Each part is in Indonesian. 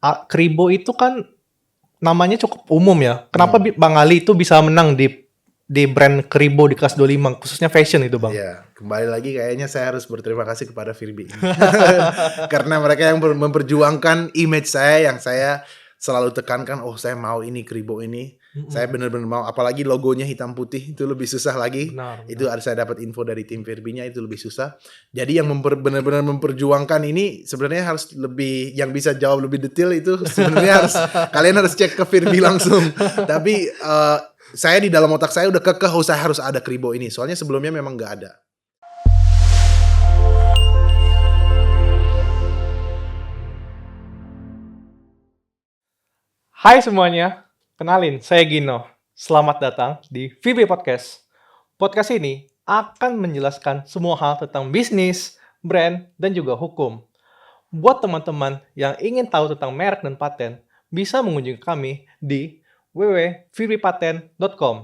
Kribo itu kan namanya cukup umum ya. Kenapa Hmm. Bang Ali itu bisa menang di brand Kribo di kelas 25, khususnya fashion itu, Bang? Ya, kembali lagi kayaknya saya harus berterima kasih kepada Firbi ini. Karena mereka yang memperjuangkan image saya yang saya selalu tekankan, oh saya mau ini Kribo ini. Saya benar-benar mau, apalagi logonya hitam putih itu lebih susah lagi. Benar, Itu benar. harus saya dapat info dari tim Firbinya, itu lebih susah. Jadi yang benar-benar memperjuangkan ini sebenarnya harus lebih, yang bisa jawab lebih detail itu sebenarnya harus kalian harus cek ke Firbi langsung. Tapi saya di dalam otak saya udah kekeh, oh saya harus ada Kribo ini. Soalnya sebelumnya memang nggak ada. Hai semuanya, kenalin saya Gino. Selamat datang di VB Podcast. Podcast ini akan menjelaskan semua hal tentang bisnis, brand, dan juga hukum. Buat teman-teman yang ingin tahu tentang merek dan paten, bisa mengunjungi kami di www.vbpaten.com.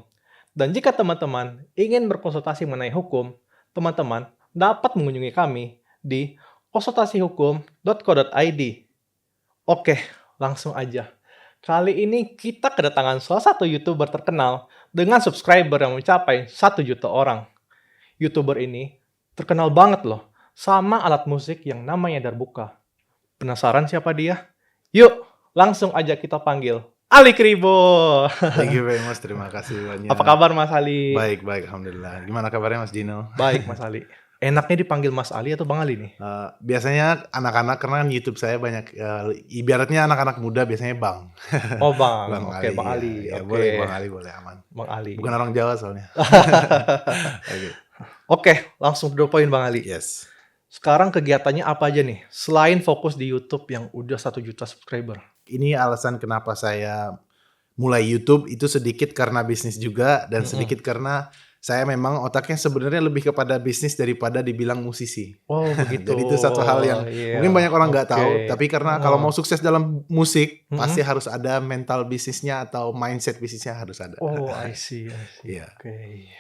Dan jika teman-teman ingin berkonsultasi mengenai hukum, teman-teman dapat mengunjungi kami di konsultasihukum.co.id. Oke, langsung aja. Kali ini kita kedatangan salah satu YouTuber terkenal dengan subscriber yang mencapai 1 juta orang. YouTuber ini terkenal banget loh sama alat musik yang namanya darbuka. Penasaran siapa dia? Yuk, langsung aja kita panggil Ali Kribo. Thank you very much, terima kasih banyak. Apa kabar Mas Ali? Baik, alhamdulillah. Gimana kabarnya Mas Gino? Baik Mas Ali. Enaknya dipanggil Mas Ali atau Bang Ali nih? Biasanya anak-anak, karena kan YouTube saya banyak, ibaratnya anak-anak muda biasanya Bang. Oh Bang, Bang oke Ali, Bang ya, Ali. ya, Oke. boleh Bang Ali, boleh aman. Bang Ali. Bukan orang Jawa soalnya. Oke. Oke, langsung to the point Bang Ali. Yes. Sekarang kegiatannya apa aja nih? Selain fokus di YouTube yang udah 1 juta subscriber. Ini alasan kenapa saya mulai YouTube itu sedikit karena bisnis juga dan sedikit karena saya memang otaknya sebenarnya lebih kepada bisnis daripada dibilang musisi. Oh begitu. Jadi itu satu hal yang Iya. mungkin banyak orang nggak Oke. tahu, tapi karena kalau mau sukses dalam musik Mm-mm. pasti harus ada mental bisnisnya atau mindset bisnisnya harus ada. Oh, I see. Iya. Oke.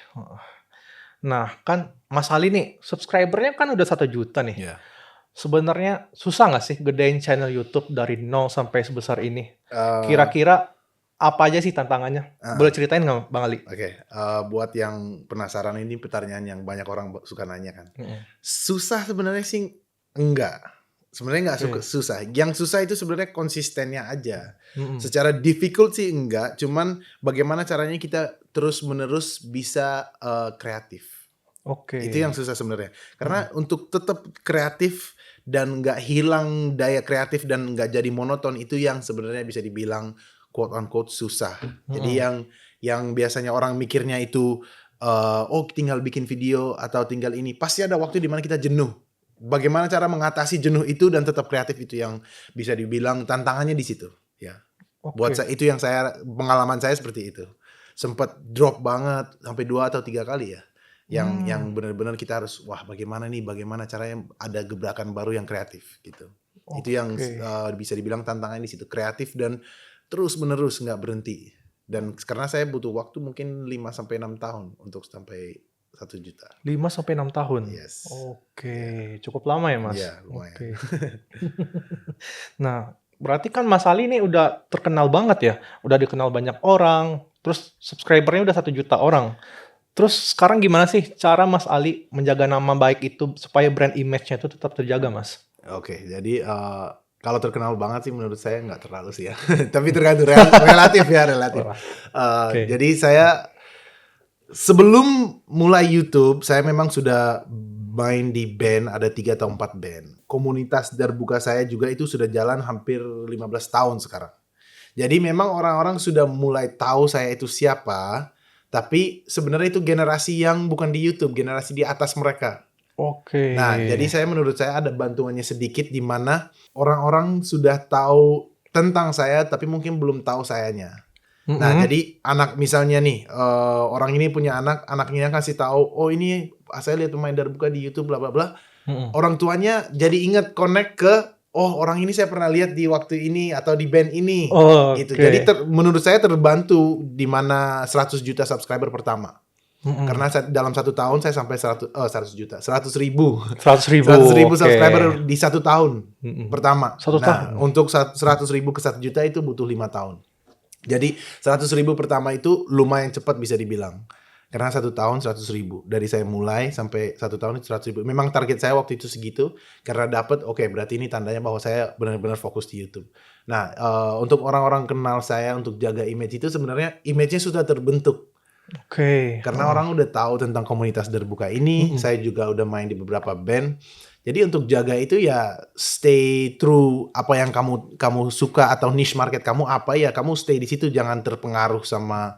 Nah, kan Mas Ali nih, subscribernya kan udah 1 juta nih. Iya. Sebenarnya susah nggak sih gedein channel YouTube dari 0 sampai sebesar ini? Eh, Kira-kira apa aja sih tantangannya? Boleh ceritain nggak Bang Ali? Oke, buat yang penasaran, ini pertanyaan yang banyak orang suka nanya kan. Susah sebenarnya sih enggak. Sebenarnya enggak susah. Yang susah itu sebenarnya konsistennya aja. Secara difficult sih enggak, cuman bagaimana caranya kita terus-menerus bisa kreatif. Oke. Itu yang susah sebenarnya. Karena untuk tetap kreatif dan nggak hilang daya kreatif dan nggak jadi monoton, itu yang sebenarnya bisa dibilang quote unquote susah. Jadi yang biasanya orang mikirnya itu oh tinggal bikin video atau tinggal ini, pasti ada waktu di mana kita jenuh. Bagaimana cara mengatasi jenuh itu dan tetap kreatif, itu yang bisa dibilang tantangannya di situ, ya. Buat saya itu yang pengalaman saya seperti itu. Sempat drop banget sampai 2 atau 3 kali ya. Yang benar-benar kita harus bagaimana caranya ada gebrakan baru yang kreatif gitu. Itu yang bisa dibilang tantangannya di situ, kreatif dan terus-menerus nggak berhenti. Dan karena saya butuh waktu mungkin 5 sampai 6 tahun untuk sampai 1 juta. 5 sampai 6 tahun. Yes. Oke, cukup lama ya, Mas? Iya, lumayan. Oke. Nah, berarti kan Mas Ali ini udah terkenal banget ya. Udah dikenal banyak orang, terus subscribernya udah 1 juta orang. Terus sekarang gimana sih cara Mas Ali menjaga nama baik itu supaya brand image-nya itu tetap terjaga, Mas? Oke, jadi kalau terkenal banget sih menurut saya nggak terlalu sih ya. Tapi tergantung relatif ya, relatif. Jadi saya sebelum mulai YouTube, saya memang sudah main di band, ada 3 atau 4 band. Komunitas darbuka saya juga itu sudah jalan hampir 15 tahun sekarang. Jadi memang orang-orang sudah mulai tahu saya itu siapa, tapi sebenarnya itu generasi yang bukan di YouTube, generasi di atas mereka. Oke. Nah, jadi menurut saya ada bantuannya sedikit di mana orang-orang sudah tahu tentang saya tapi mungkin belum tahu sayanya. Nah, jadi anak misalnya nih, orang ini punya anaknya kasih tahu, oh ini saya lihat pemain darbuka di YouTube bla bla bla. Orang tuanya jadi ingat connect ke, oh orang ini saya pernah lihat di waktu ini atau di band ini. Gitu. Jadi menurut saya terbantu di mana 100 juta subscriber pertama. Karena dalam 1 tahun saya sampai 100 juta, 100.000. 100.000. 100.000 Oke. subscriber di 1 tahun pertama. Satu tahun. Untuk 100.000 ke 1 juta itu butuh 5 tahun. Jadi 100.000 pertama itu lumayan cepat bisa dibilang. Karena 1 tahun 100.000. Dari saya mulai sampai 1 tahun itu 100.000. Memang target saya waktu itu segitu. Karena dapat, oke, berarti ini tandanya bahwa saya benar-benar fokus di YouTube. Nah, untuk orang-orang kenal saya untuk jaga image itu sebenarnya image-nya sudah terbentuk. Oke. Karena orang udah tahu tentang komunitas Derbuka ini. Saya juga udah main di beberapa band. Jadi untuk jaga itu ya stay true apa yang kamu suka atau niche market kamu apa ya kamu stay di situ, jangan terpengaruh sama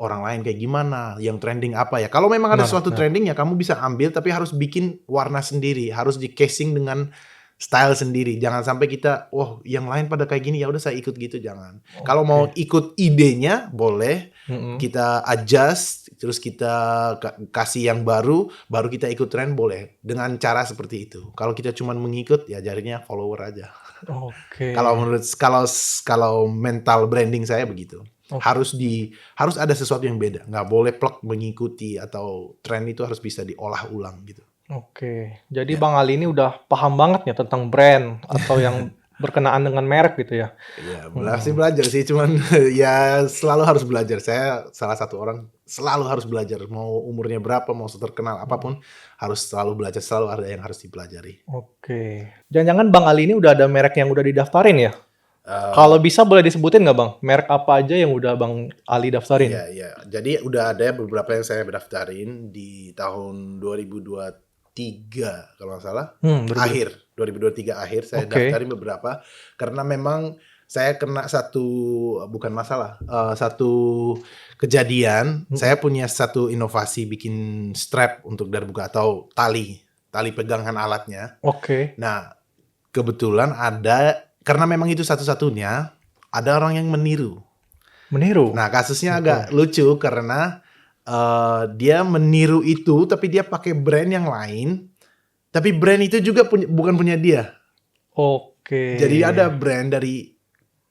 orang lain kayak gimana, yang trending apa ya. Kalau memang ada suatu trending ya kamu bisa ambil tapi harus bikin warna sendiri, harus di casing dengan style sendiri. Jangan sampai kita, yang lain pada kayak gini, ya udah saya ikut gitu, jangan. Kalau mau ikut idenya boleh, kita adjust, terus kita kasih yang baru kita ikut tren boleh. Dengan cara seperti itu. Kalau kita cuma mengikut, ya jadinya follower aja. Oke. Kalau mental branding saya begitu. Harus ada sesuatu yang beda. Nggak boleh plek mengikuti atau tren itu harus bisa diolah ulang gitu. Oke, jadi Bang Ali ini udah paham banget ya tentang brand atau yang berkenaan dengan merek gitu ya. Iya, masih belajar sih, cuman ya selalu harus belajar. Saya salah satu orang selalu harus belajar. Mau umurnya berapa, mau terkenal apapun, harus selalu belajar. Selalu ada yang harus dipelajari. Oke, jangan-jangan Bang Ali ini udah ada merek yang udah didaftarin ya? Kalau bisa boleh disebutin nggak Bang? Merek apa aja yang udah Bang Ali daftarin? Iya. Jadi udah ada beberapa yang saya daftarin di tahun 2023 kalau nggak salah. 2023 akhir saya daftarin beberapa. Karena memang saya kena satu kejadian. Saya punya satu inovasi bikin strap untuk Darbuka atau tali pegangan alatnya. Oke. Nah, kebetulan karena memang itu satu-satunya, ada orang yang meniru. Nah, kasusnya agak lucu karena dia meniru itu, tapi dia pakai brand yang lain. Tapi brand itu juga bukan punya dia. Oke. Jadi ada brand dari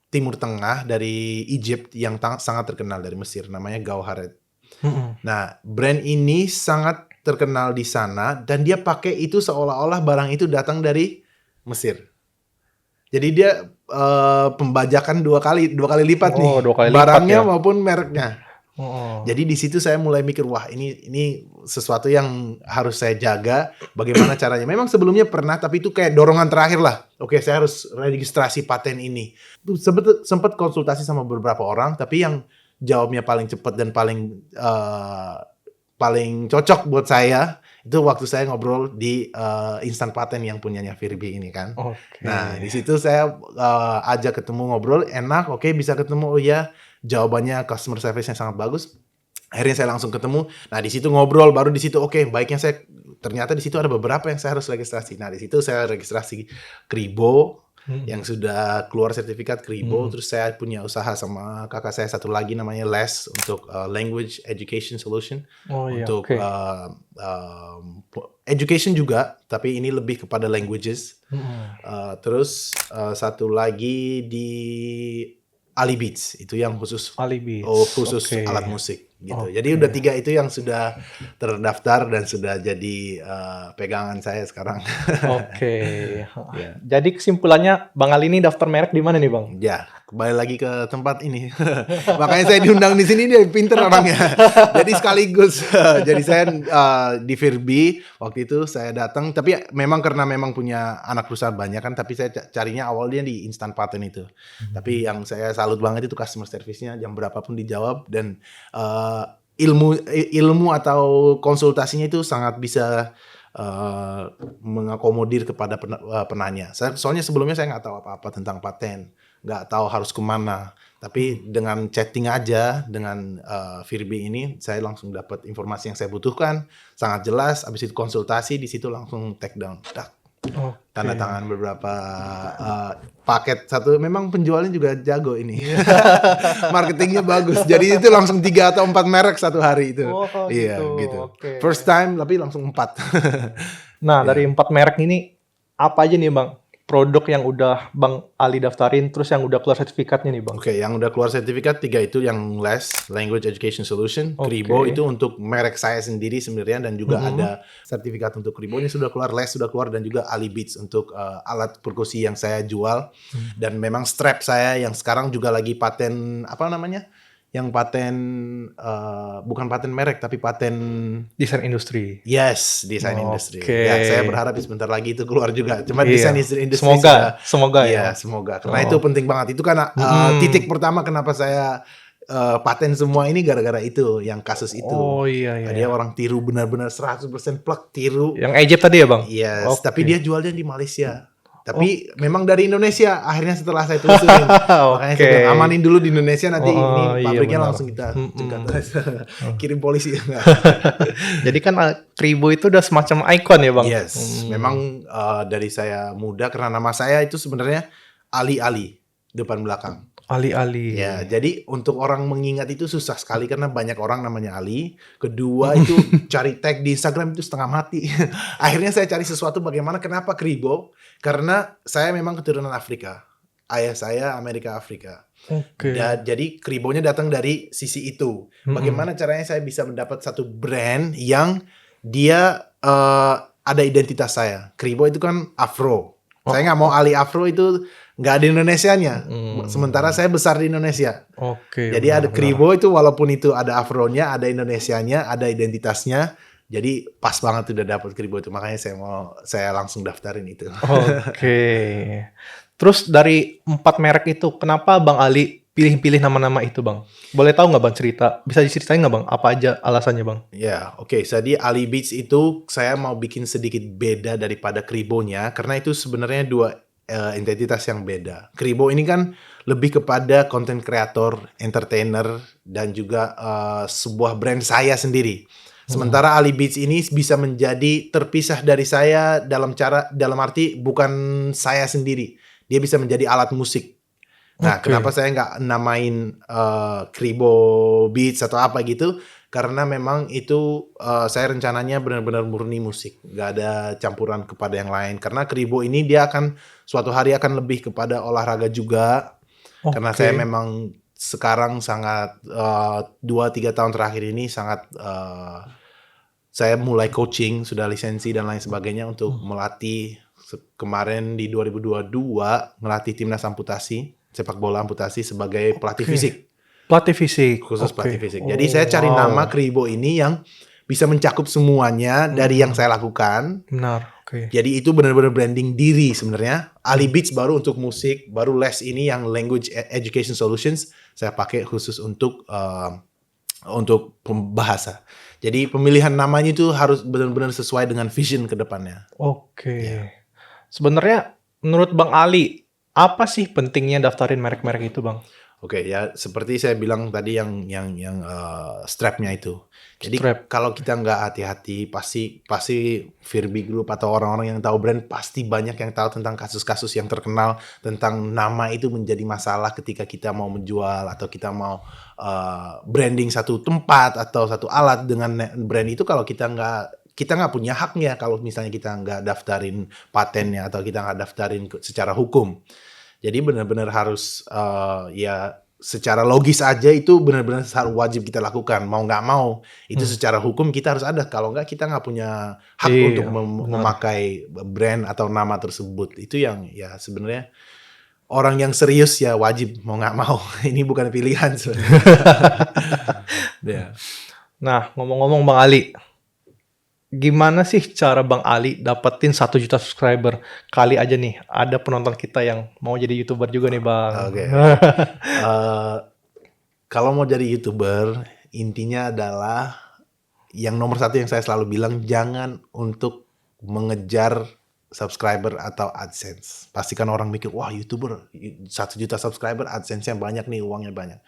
Timur Tengah, dari Egypt yang sangat terkenal dari Mesir, namanya Gauharet. Nah, brand ini sangat terkenal di sana dan dia pakai itu seolah-olah barang itu datang dari Mesir. Jadi dia pembajakan dua kali lipat nih, barangnya maupun mereknya. Jadi di situ saya mulai mikir, wah ini sesuatu yang harus saya jaga. Bagaimana caranya? Memang sebelumnya pernah, tapi itu kayak dorongan terakhir lah. Oke, saya harus registrasi paten ini. Sempat konsultasi sama beberapa orang, tapi yang jawabnya paling cepat dan paling cocok buat saya itu waktu saya ngobrol di Instant Patent yang punyanya Virbi ini kan. Nah di situ saya ajak ketemu ngobrol, enak, oke, bisa ketemu, oh ya jawabannya customer service-nya sangat bagus. Akhirnya saya langsung ketemu. Nah di situ ngobrol, baru di situ oke, baiknya saya ternyata di situ ada beberapa yang saya harus registrasi. Nah di situ saya registrasi Kribo. Yang sudah keluar sertifikat Kribo. Terus saya punya usaha sama kakak saya satu lagi namanya Les untuk Language Education Solution. Untuk education juga, tapi ini lebih kepada languages. Terus satu lagi di Ali Beats, itu yang khusus alat musik gitu. Jadi udah 3 itu yang sudah terdaftar dan sudah jadi pegangan saya sekarang. Jadi kesimpulannya Bang Ali ini daftar merek di mana nih Bang? Ya, kembali lagi ke tempat ini. Makanya saya diundang di sini, dia pinter orangnya. Jadi sekaligus, jadi saya di Virbi waktu itu saya datang, tapi memang karena memang punya anak perusahaan banyak kan, tapi saya carinya awalnya di Instant Patent itu. Tapi yang saya salut banget itu customer service-nya, jam berapapun dijawab, dan ilmu atau konsultasinya itu sangat bisa mengakomodir kepada penanya. Soalnya sebelumnya saya nggak tahu apa-apa tentang paten, nggak tahu harus kemana. Tapi dengan chatting aja dengan Virbi ini, saya langsung dapat informasi yang saya butuhkan, sangat jelas. Abis itu konsultasi, di situ langsung take down, tanda tangan beberapa paket satu. Memang penjualnya juga jago ini. Marketingnya bagus. Jadi itu langsung 3 atau 4 merek satu hari itu. Iya gitu. First time tapi langsung 4. Nah dari 4 merek ini apa aja nih Bang produk yang udah Bang Ali daftarin, terus yang udah keluar sertifikatnya nih Bang? Oke, yang udah keluar sertifikat 3 itu yang LES, Language Education Solution. Oke. Kribo itu untuk merek saya sendiri sebenarnya, dan juga Mhm. ada sertifikat untuk Kribo ini sudah keluar, LES sudah keluar, dan juga Ali Beats untuk alat perkusi yang saya jual. Dan memang strap saya yang sekarang juga lagi paten, apa namanya? Yang paten, bukan paten merek tapi paten Desain industri. yes, desain industri. Oke. Ya, saya berharap sebentar lagi itu keluar juga. Cuma Iya. desain industri Semoga iya, ya. semoga. Karena Oh. itu penting banget. Itu kan titik pertama kenapa saya paten semua ini gara-gara itu, yang kasus itu. Oh iya. Dia orang tiru benar-benar 100% plak tiru. Yang Egypt tadi ya Bang? Yes, Oke. tapi dia jualnya di Malaysia. Tapi memang dari Indonesia akhirnya setelah saya telusurin. Makanya saya bilang amanin dulu di Indonesia, nanti ini iya, pabriknya benar. langsung kita cegat. Kirim polisi. Jadi kan Kribo itu udah semacam ikon ya Bang? Yes, memang dari saya muda, karena nama saya itu sebenarnya Ali depan belakang. Ali. Ya, jadi untuk orang mengingat itu susah sekali karena banyak orang namanya Ali. Kedua itu cari tag di Instagram itu setengah mati. Akhirnya saya cari sesuatu kenapa Kribo? Karena saya memang keturunan Afrika. Ayah saya Amerika Afrika. Oke. Jadi Kribonya datang dari sisi itu. Bagaimana caranya saya bisa mendapat satu brand yang dia ada identitas saya. Kribo itu kan Afro. Saya nggak mau Ali Afro itu nggak ada Indonesianya. Sementara saya besar di Indonesia. Oke. Jadi ada Kribo itu walaupun itu ada Afronya, ada Indonesianya, ada identitasnya. Jadi pas banget udah dapat Kribo itu. Makanya saya langsung daftarin itu. Oke. Terus dari 4 merek itu, kenapa Bang Ali pilih-pilih nama-nama itu Bang? Boleh tahu nggak Bang cerita? Bisa diceritain nggak Bang? Apa aja alasannya Bang? Ya, oke. Jadi Ali Beats itu saya mau bikin sedikit beda daripada Kribonya, karena itu sebenarnya dua identitas yang beda. Kribo ini kan lebih kepada content creator, entertainer, dan juga sebuah brand saya sendiri. Sementara Ali Beats ini bisa menjadi terpisah dari saya dalam arti bukan saya sendiri. Dia bisa menjadi alat musik. Nah, kenapa saya nggak namain Kribo Beats atau apa gitu? Karena memang itu saya rencananya benar-benar murni musik, nggak ada campuran kepada yang lain. Karena Kribo ini dia akan suatu hari akan lebih kepada olahraga juga. Karena saya memang sekarang sangat 2-3 tahun terakhir ini sangat saya mulai coaching, sudah lisensi dan lain sebagainya untuk melatih. Kemarin di 2022 melatih timnas amputasi, sepak bola amputasi sebagai pelatih fisik. Pelatih fisik. Khusus pelatih fisik. Jadi saya cari nama Kribo ini yang bisa mencakup semuanya dari yang saya lakukan. Benar. Oke. Jadi itu benar-benar branding diri sebenarnya. Ali Beats baru untuk musik, baru Les ini yang Language Education Solutions saya pakai khusus untuk bahasa. Jadi pemilihan namanya itu harus benar-benar sesuai dengan vision ke depannya. Oke. Sebenarnya menurut Bang Ali, apa sih pentingnya daftarin merek-merek itu Bang? Oke, ya seperti saya bilang tadi yang strapnya itu. Jadi kalau kita nggak hati-hati, pasti Virbi Group atau orang-orang yang tahu brand pasti banyak yang tahu tentang kasus-kasus yang terkenal tentang nama itu menjadi masalah ketika kita mau menjual atau kita mau branding satu tempat atau satu alat dengan brand itu. Kalau kita nggak punya haknya kalau misalnya kita nggak daftarin patennya atau kita nggak daftarin secara hukum. Jadi benar-benar harus ya secara logis aja itu benar-benar wajib kita lakukan. Mau nggak mau itu secara hukum kita harus ada. Kalau nggak kita nggak punya hak untuk memakai brand atau nama tersebut. Itu yang ya sebenarnya orang yang serius ya wajib mau nggak mau. Ini bukan pilihan sebenarnya. Yeah. Nah ngomong-ngomong Bang Ali, gimana sih cara Bang Ali dapetin 1 juta subscriber? Kali aja nih, ada penonton kita yang mau jadi YouTuber juga nih Bang. Oke. Kalau mau jadi YouTuber, intinya adalah yang nomor 1 yang saya selalu bilang, jangan untuk mengejar subscriber atau AdSense. Pastikan orang mikir, wah YouTuber 1 juta subscriber, AdSense-nya banyak nih, uangnya banyak.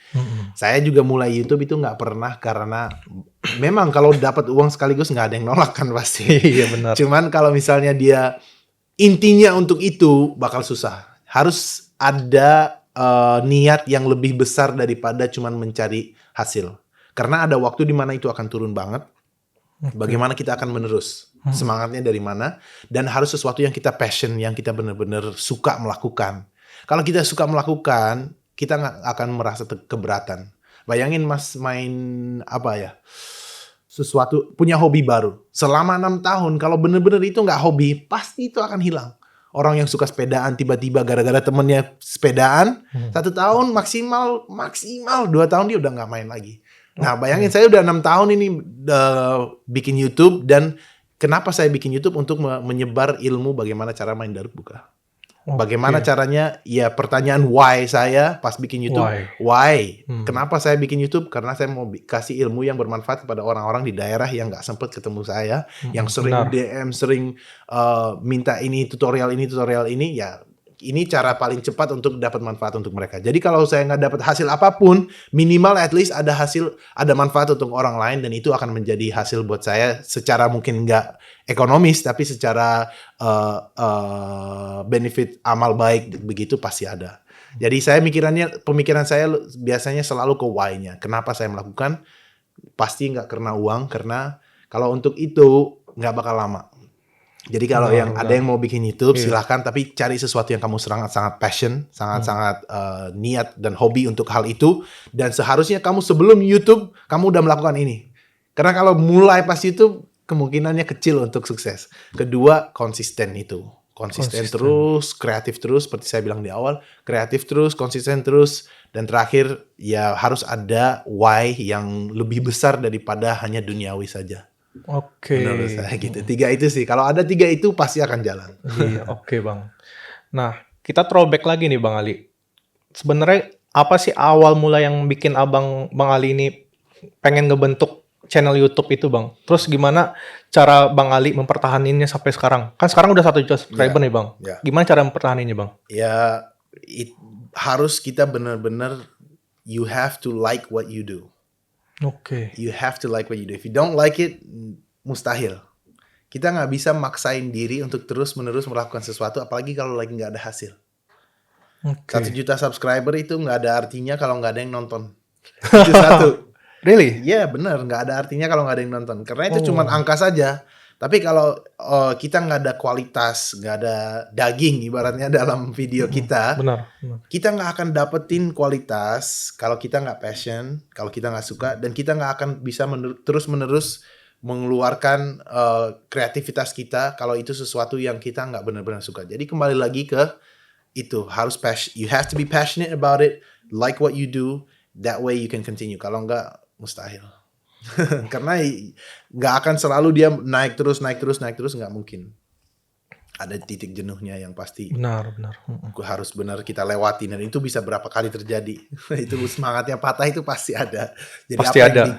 Saya juga mulai YouTube itu nggak pernah karena memang kalau dapat uang sekaligus nggak ada yang nolak kan pasti. Iya benar. Cuman kalau misalnya dia intinya untuk itu bakal susah. Harus ada niat yang lebih besar daripada cuman mencari hasil. Karena ada waktu di mana itu akan turun banget. Bagaimana kita akan menerus. semangatnya dari mana, dan harus sesuatu yang kita passion, yang kita benar-benar suka melakukan. Kalau kita suka melakukan, kita nggak akan merasa keberatan. Bayangin Mas main apa ya, sesuatu, punya hobi baru. Selama 6 tahun, kalau benar-benar itu nggak hobi, pasti itu akan hilang. Orang yang suka sepedaan tiba-tiba gara-gara temennya sepedaan, 1 tahun maksimal 2 tahun dia udah nggak main lagi. Nah bayangin saya udah 6 tahun ini bikin YouTube, dan kenapa saya bikin YouTube? Untuk menyebar ilmu bagaimana cara main darbuka. Bagaimana caranya, ya pertanyaan why saya pas bikin YouTube. Why? Kenapa saya bikin YouTube? Karena saya mau kasih ilmu yang bermanfaat kepada orang-orang di daerah yang nggak sempat ketemu saya, yang sering DM, sering minta ini tutorial ini, ya ini cara paling cepat untuk dapat manfaat untuk mereka. Jadi kalau saya nggak dapat hasil apapun, minimal at least ada manfaat untuk orang lain, dan itu akan menjadi hasil buat saya secara mungkin nggak ekonomis, tapi secara benefit amal baik begitu pasti ada. Jadi pemikiran saya biasanya selalu ke why-nya. Kenapa saya melakukan? Pasti nggak karena uang, karena kalau untuk itu nggak bakal lama. Jadi kalau ada yang mau bikin YouTube, silahkan, tapi cari sesuatu yang kamu sangat passion, sangat niat dan hobi untuk hal itu. Dan seharusnya kamu sebelum YouTube, kamu udah melakukan ini. Karena kalau mulai pas YouTube, kemungkinannya kecil untuk sukses. Kedua, konsisten itu. Konsisten terus, kreatif terus, seperti saya bilang di awal. Kreatif terus, konsisten terus. Dan terakhir, ya harus ada why yang lebih besar daripada hanya duniawi saja. Menurut saya gitu. 3 itu sih. Kalau ada 3 itu pasti akan jalan. Iya, oke Bang. Nah, kita throwback lagi nih Bang Ali. Sebenarnya apa sih awal mula yang bikin Bang Ali ini pengen ngebentuk channel YouTube itu Bang? Terus gimana cara Bang Ali mempertahaninnya sampai sekarang? Kan sekarang udah 1 juta subscriber nih Bang. Gimana cara mempertahaninnya Bang? Ya, harus kita benar-benar, you have to like what you do. You have to like what you do. If you don't like it, mustahil. Kita nggak bisa maksain diri untuk terus-menerus melakukan sesuatu, apalagi kalau lagi nggak ada hasil. 1 juta subscriber itu nggak ada artinya kalau nggak ada yang nonton. Itu satu. Really? Iya benar, nggak ada artinya kalau nggak ada yang nonton. Karena itu cuma angka saja. Tapi kalau kita nggak ada kualitas, nggak ada daging ibaratnya dalam video kita, kita nggak akan dapetin kualitas kalau kita nggak passion, kalau kita nggak suka, dan kita nggak akan bisa terus-menerus mengeluarkan kreativitas kita kalau itu sesuatu yang kita nggak benar-benar suka. Jadi kembali lagi ke itu, harus you have to be passionate about it, like what you do, that way you can continue. Kalau nggak, mustahil. Karena nggak akan selalu dia naik terus, nggak mungkin. Ada titik jenuhnya yang pasti. Benar. Harus benar kita lewati, dan itu bisa berapa kali terjadi. Itu semangatnya patah itu pasti ada. Jadi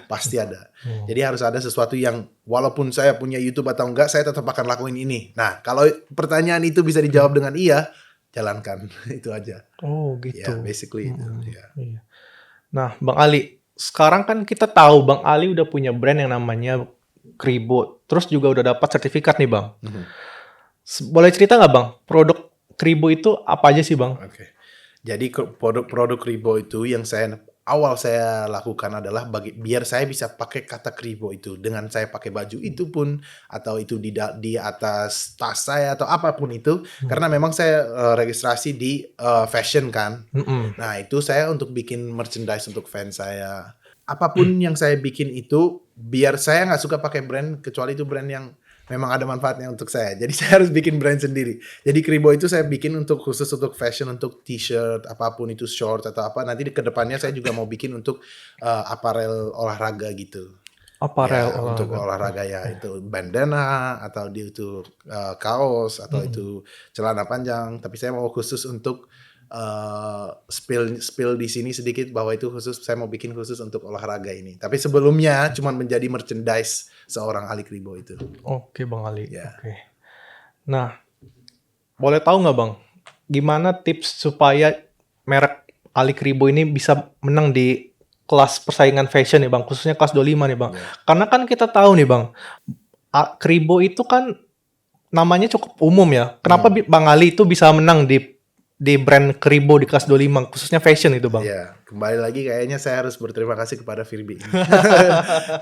pasti ada. Jadi harus ada sesuatu yang walaupun saya punya YouTube atau enggak, saya tetap akan lakuin ini. Nah, kalau pertanyaan itu bisa dijawab dengan iya, jalankan. Itu aja. Oh, gitu. Ya, basically itu. Ya. Nah, Bang Ali, sekarang kan kita tahu Bang Ali udah punya brand yang namanya Kribo. Terus juga udah dapat sertifikat nih Bang. Boleh cerita nggak Bang, produk Kribo itu apa aja sih Bang? Jadi produk Kribo itu yang saya lakukan adalah biar saya bisa pakai kata Kribo itu dengan saya pakai baju itu pun, atau itu di atas tas saya atau apapun itu, karena memang saya registrasi di fashion kan. Nah itu saya untuk bikin merchandise untuk fans saya. Apapun yang saya bikin itu, biar saya nggak suka pakai brand kecuali itu brand yang memang ada manfaatnya untuk saya. Jadi saya harus bikin brand sendiri. Jadi Kribo itu saya bikin khusus untuk fashion, untuk t-shirt, apapun itu, short atau apa. Nanti ke depannya saya juga mau bikin untuk aparel olahraga gitu. Untuk olahraga ya, itu bandana, atau itu kaos, atau itu celana panjang. Tapi saya mau khusus untuk spill di sini sedikit bahwa itu saya mau bikin khusus untuk olahraga ini. Tapi sebelumnya cuma menjadi merchandise seorang Ali Kribo itu. Oke Bang Ali. Oke. Nah, boleh tahu nggak Bang, gimana tips supaya merek Ali Kribo ini bisa menang di kelas persaingan fashion nih Bang, khususnya kelas 25 nih Bang. Karena kan kita tahu nih Bang, Kribo itu kan namanya cukup umum ya. Kenapa Bang Ali itu bisa menang di brand Kribo di kelas 25, khususnya fashion itu Bang? Ya, kembali lagi kayaknya saya harus berterima kasih kepada Firbi.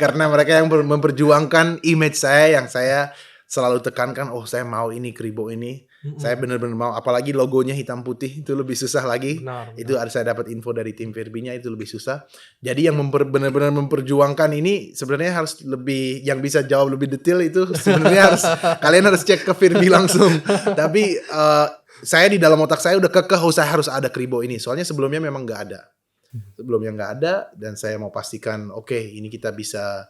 Karena mereka yang memperjuangkan image saya, yang saya selalu tekankan, oh saya mau ini Kribo ini. Saya benar-benar mau, apalagi logonya hitam putih itu lebih susah lagi. Benar, Itu ada saya dapat info dari tim Virbinya itu lebih susah. Jadi yang benar-benar memperjuangkan ini sebenarnya harus lebih, yang bisa jawab lebih detail itu sebenarnya harus kalian harus cek ke Virbi langsung. Tapi saya di dalam otak saya udah kekeh, saya harus ada Kribo ini. Soalnya sebelumnya memang nggak ada. Sebelumnya nggak ada, dan saya mau pastikan oke, ini kita bisa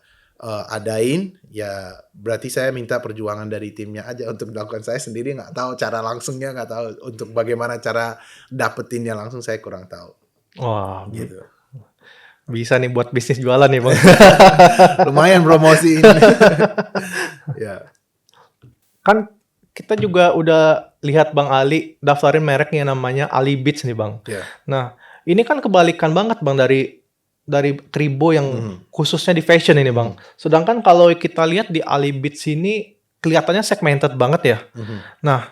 adain, ya berarti saya minta perjuangan dari timnya aja untuk dilakukan. Saya sendiri nggak tahu cara langsungnya, nggak tahu untuk bagaimana cara dapetinnya langsung, saya kurang tahu Wah, gitu. bisa nih buat bisnis jualan nih Bang. Lumayan promosi ini. Ya. Kan kita juga udah lihat Bang Ali daftarin merek yang namanya Ali Beats nih Bang. Ya. Nah, ini kan kebalikan banget Bang dari Kribo yang khususnya di fashion ini Bang. Sedangkan kalau kita lihat di Ali Beats ini kelihatannya segmented banget ya. Nah,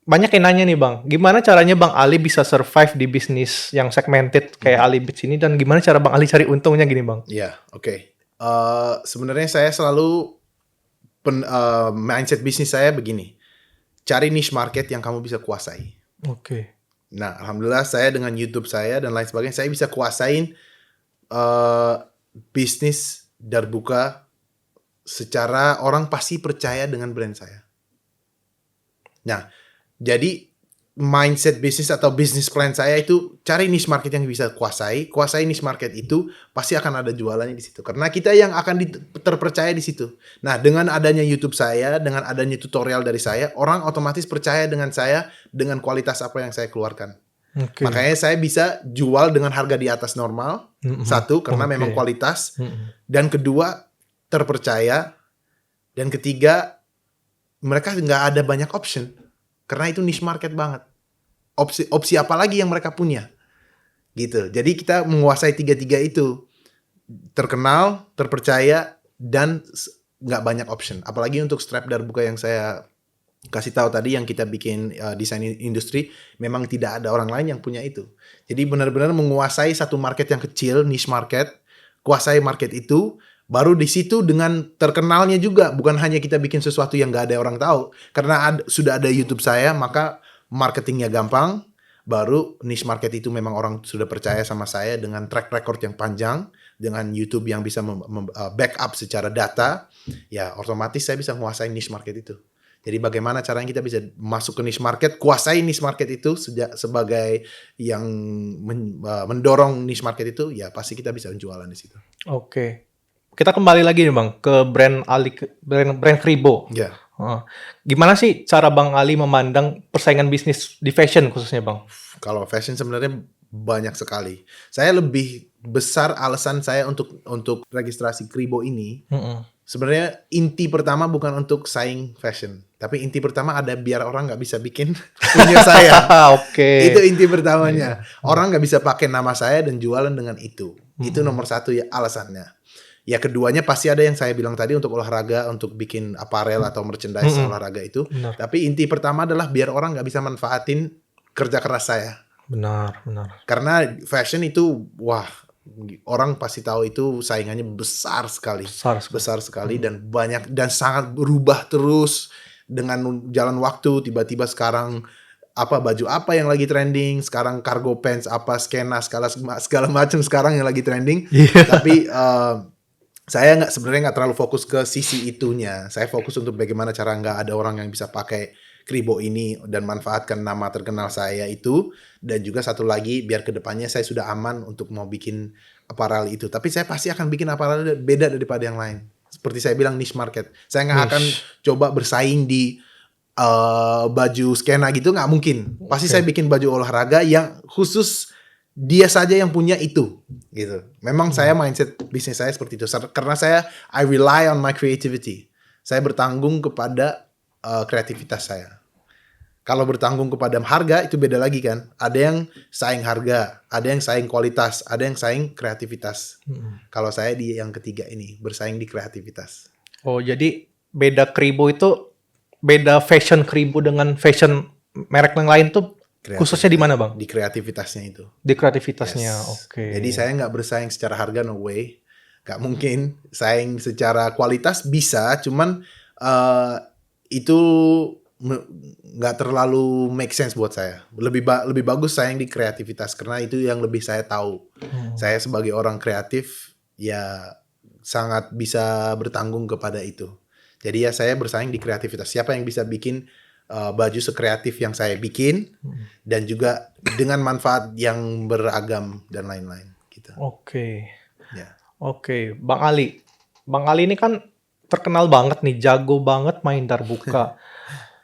banyak yang nanya nih Bang, gimana caranya Bang Ali bisa survive di bisnis yang segmented kayak Ali Beats ini, dan gimana cara Bang Ali cari untungnya gini Bang? Ya, oke. Sebenarnya saya selalu mindset bisnis saya begini. Cari niche market yang kamu bisa kuasai. Oke. Nah, alhamdulillah saya dengan YouTube saya dan lain sebagainya, saya bisa kuasain bisnis Darbuka secara orang pasti percaya dengan brand saya. Nah, jadi mindset bisnis atau bisnis plan saya itu cari niche market yang bisa kuasai niche market itu, pasti akan ada jualannya di situ. Karena kita yang akan terpercaya di situ. Nah, dengan adanya YouTube saya, dengan adanya tutorial dari saya, orang otomatis percaya dengan saya dengan kualitas apa yang saya keluarkan. Okay. Makanya saya bisa jual dengan harga di atas normal. Satu, karena memang kualitas. Dan kedua, terpercaya. Dan ketiga, mereka nggak ada banyak option. Karena itu niche market banget. Opsi apa lagi yang mereka punya? Gitu. Jadi kita menguasai tiga-tiga itu. Terkenal, terpercaya, dan nggak banyak option. Apalagi untuk strap Darbuka yang saya kasih tahu tadi, yang kita bikin desain industri, memang tidak ada orang lain yang punya itu. Jadi benar-benar menguasai satu market yang kecil, niche market, kuasai market itu, baru di situ dengan terkenalnya juga, bukan hanya kita bikin sesuatu yang nggak ada orang tahu. Karena sudah ada YouTube saya, maka marketingnya gampang. Baru niche market itu memang orang sudah percaya sama saya dengan track record yang panjang, dengan YouTube yang bisa backup secara data, ya otomatis saya bisa menguasai niche market itu. Jadi bagaimana caranya kita bisa masuk ke niche market, kuasai niche market itu sebagai yang mendorong niche market itu, ya pasti kita bisa jualan di situ. Oke. Kita kembali lagi nih Bang ke brand Kribo. Ya. Gimana sih cara Bang Ali memandang persaingan bisnis di fashion khususnya Bang? Kalau fashion sebenarnya banyak sekali. Saya lebih besar alasan saya untuk registrasi Kribo ini. Sebenarnya inti pertama bukan untuk saing fashion, tapi inti pertama ada biar orang nggak bisa bikin punya saya. Oke. Itu inti pertamanya. Orang nggak bisa pakai nama saya dan jualan dengan itu. Itu nomor satu ya alasannya. Ya keduanya pasti ada yang saya bilang tadi untuk olahraga, untuk bikin aparel atau merchandise olahraga itu. Benar. Tapi inti pertama adalah biar orang nggak bisa manfaatin kerja keras saya. Benar. Karena fashion itu, wah, orang pasti tahu itu saingannya besar sekali. Besar sekali dan banyak dan sangat berubah terus dengan jalan waktu. Tiba-tiba sekarang baju apa yang lagi trending, sekarang cargo pants apa, skena segala macam sekarang yang lagi trending. Tapi saya sebenarnya nggak terlalu fokus ke sisi itunya. Saya fokus untuk bagaimana cara nggak ada orang yang bisa pakai Kribo ini dan manfaatkan nama terkenal saya itu. Dan juga satu lagi, biar kedepannya saya sudah aman untuk mau bikin apparel itu. Tapi saya pasti akan bikin apparel beda daripada yang lain. Seperti saya bilang, niche market. Saya nggak akan coba bersaing di baju skena gitu, nggak mungkin. Pasti saya bikin baju olahraga yang khusus dia saja yang punya itu, gitu. Memang saya mindset bisnis saya seperti itu. Karena I rely on my creativity. Saya bertanggung kepada kreativitas saya. Kalau bertanggung kepada harga itu beda lagi kan. Ada yang saing harga, ada yang saing kualitas, ada yang saing kreativitas. Kalau saya di yang ketiga ini, bersaing di kreativitas. Oh, jadi beda Kribo itu, beda fashion Kribo dengan fashion merek yang lain tuh khususnya di mana Bang? Di kreativitasnya itu. Di kreativitasnya, Yes. oke. Jadi saya nggak bersaing secara harga, no way. Nggak mungkin. Saing secara kualitas bisa, cuman itu nggak terlalu make sense buat saya. Lebih bagus saya yang di kreativitas karena itu yang lebih saya tahu. Saya sebagai orang kreatif ya sangat bisa bertanggung kepada itu. Jadi ya saya bersaing di kreativitas. Siapa yang bisa bikin baju sekreatif yang saya bikin dan juga dengan manfaat yang beragam dan lain-lain gitu. Oke. Ya. Oke, Bang Ali. Bang Ali ini kan terkenal banget nih, jago banget main darbuka.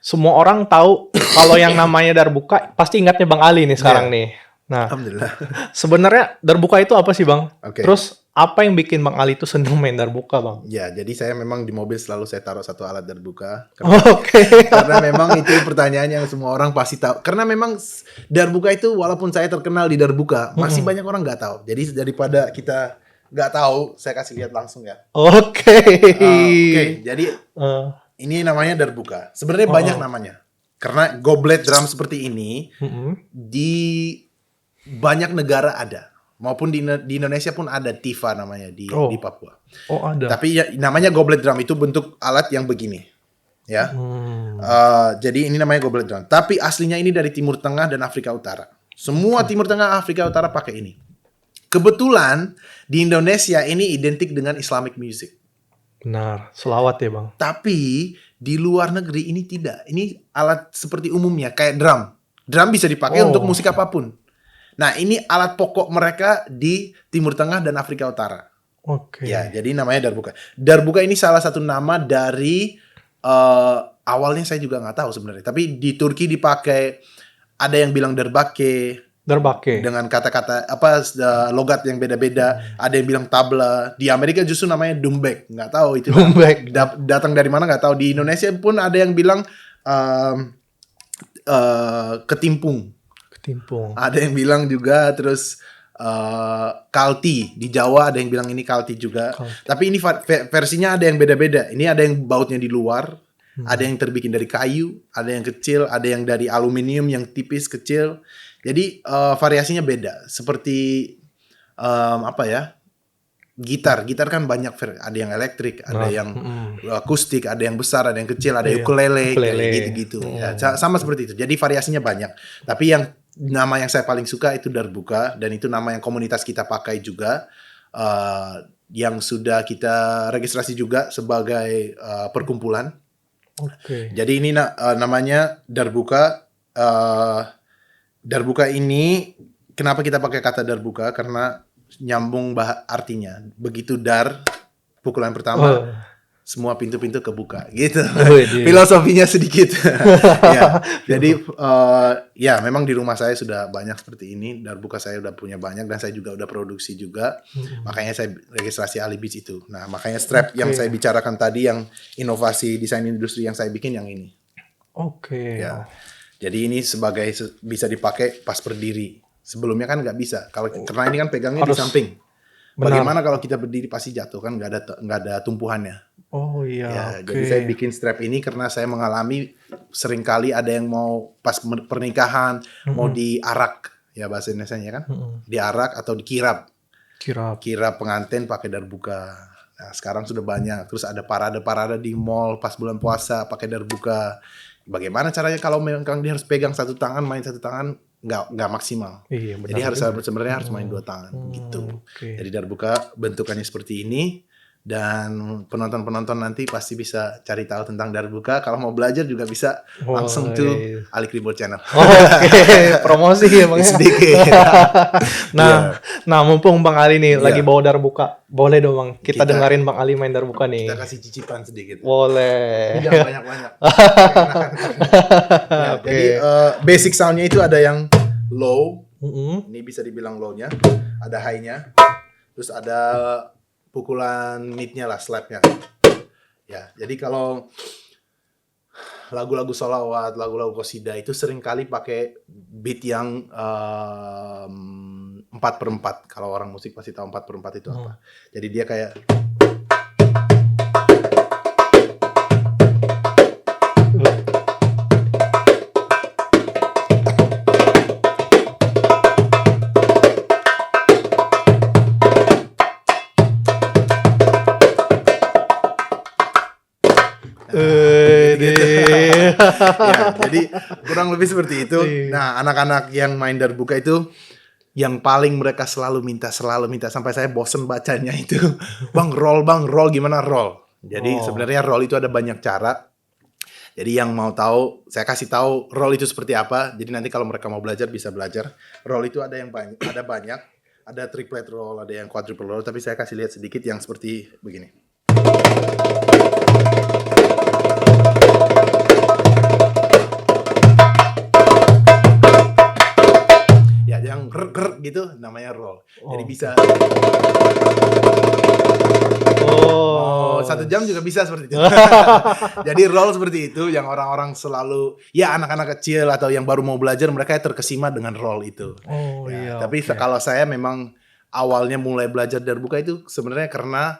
Semua orang tahu kalau yang namanya darbuka pasti ingatnya Bang Ali nih sekarang nih. Nah, Alhamdulillah. sebenarnya darbuka itu apa sih, Bang? Oke. Terus apa yang bikin Bang Ali itu seneng main darbuka, Bang? Ya, jadi saya memang di mobil selalu saya taruh satu alat darbuka. Oke. Karena memang itu pertanyaan yang semua orang pasti tahu. Karena memang darbuka itu walaupun saya terkenal di darbuka, masih banyak orang nggak tahu. Jadi daripada kita nggak tahu, saya kasih lihat langsung ya. Oke. Oke, jadi Eh, ini namanya darbuka. Sebenarnya banyak namanya. Karena goblet drum seperti ini di banyak negara ada. Maupun di Indonesia pun ada tifa namanya di Papua. Oh, ada. Tapi ya, namanya goblet drum itu bentuk alat yang begini. Ya. Jadi ini namanya goblet drum. Tapi aslinya ini dari Timur Tengah dan Afrika Utara. Semua Timur Tengah Afrika Utara pakai ini. Kebetulan di Indonesia ini identik dengan Islamic music. Benar, selawat ya, Bang. Tapi di luar negeri ini tidak. Ini alat seperti umumnya kayak drum. Drum bisa dipakai untuk musik apapun. Nah, ini alat pokok mereka di Timur Tengah dan Afrika Utara. Oke. Ya, jadi namanya darbuka. Darbuka ini salah satu nama dari awalnya saya juga nggak tahu sebenarnya. Tapi di Turki dipakai, ada yang bilang derbake Derbake. dengan kata-kata logat yang beda-beda. Ada yang bilang tabla. Di Amerika justru namanya dumbek. Nggak tahu itu Dumbek. datang dari mana nggak tahu. Di Indonesia pun ada yang bilang ketimpung. Ketimpung. Ada yang bilang juga terus kalti. Di Jawa ada yang bilang ini kalti juga. Tapi ini versinya ada yang beda-beda. Ini ada yang bautnya di luar, ada yang terbikin dari kayu, ada yang kecil, ada yang dari aluminium yang tipis kecil. Jadi variasinya beda. Seperti gitar kan banyak, ada yang elektrik, ada yang akustik, ada yang besar, ada yang kecil, ada ukulele, kayak gitu-gitu. Ya, sama seperti itu. Jadi variasinya banyak. Tapi yang nama yang saya paling suka itu darbuka, dan itu nama yang komunitas kita pakai juga, yang sudah kita registrasi juga sebagai perkumpulan. Oke. Jadi ini namanya darbuka. Darbuka ini kenapa kita pakai kata darbuka? Karena nyambung artinya. Begitu pukulan pertama, semua pintu-pintu kebuka gitu. Filosofinya sedikit. Ya, jadi ya memang di rumah saya sudah banyak seperti ini. Darbuka saya udah punya banyak dan saya juga udah produksi juga. Makanya saya registrasi Ali Beats itu. Nah, makanya strap yang saya bicarakan tadi, yang inovasi desain industri yang saya bikin yang ini. Oke. Ya. Jadi ini bisa dipakai pas berdiri. Sebelumnya kan nggak bisa. Karena ini kan pegangnya di samping. Bagaimana kalau kita berdiri pasti jatuh kan, nggak ada tumpuhannya. Oh iya. Jadi saya bikin strap ini karena saya mengalami seringkali ada yang mau pas pernikahan mau diarak, ya bahasa Indonesianya kan, diarak atau dikirap. Kirap pengantin pakai darbuka. Nah, sekarang sudah banyak. Terus ada parade-parade di mall pas bulan puasa pakai darbuka. Bagaimana caranya kalau memang dia harus pegang satu tangan, main satu tangan nggak maksimal. Iya, benar. Jadi sebenarnya harus main dua tangan gitu. Jadi darbuka bentukannya seperti ini, dan penonton nanti pasti bisa cari tahu tentang darbuka. Kalau mau belajar juga bisa langsung tuh Ali Keyboard Channel. Promosi ya, Bang. Sedikit. Nah, mumpung Bang Ali nih lagi bawa darbuka, boleh dong Bang kita dengerin Bang Ali main darbuka nih. Kita kasih cicipan sedikit. Boleh. Jangan banyak-banyak. Jadi basic soundnya itu ada yang low, ini bisa dibilang low-nya, ada high-nya, terus ada pukulan mid-nya lah, slap-nya. Ya, jadi kalau lagu-lagu sholawat, lagu-lagu qasidah itu sering kali pakai beat yang 4/4. Kalau orang musik pasti tahu 4/4 itu apa. Jadi dia kayak Ya, jadi kurang lebih seperti itu. Iya. Nah, anak-anak yang main darbuka itu yang paling mereka selalu minta sampai saya bosen bacanya itu. Bang, roll gimana roll? Jadi Oh. sebenarnya roll itu ada banyak cara. Jadi yang mau tahu, saya kasih tahu roll itu seperti apa. Jadi nanti kalau mereka mau belajar bisa belajar. Roll itu ada yang banyak, ada triplet roll, ada yang quadruple roll. Tapi saya kasih lihat sedikit yang seperti begini. Ya, yang ger gitu namanya roll. Jadi Oh, bisa Oh. 1 jam juga bisa seperti itu. Jadi roll seperti itu yang orang-orang selalu, ya anak-anak kecil atau yang baru mau belajar mereka terkesima dengan roll itu. Oh Ya, iya, tapi oke. kalau saya memang awalnya mulai belajar darbuka itu sebenarnya karena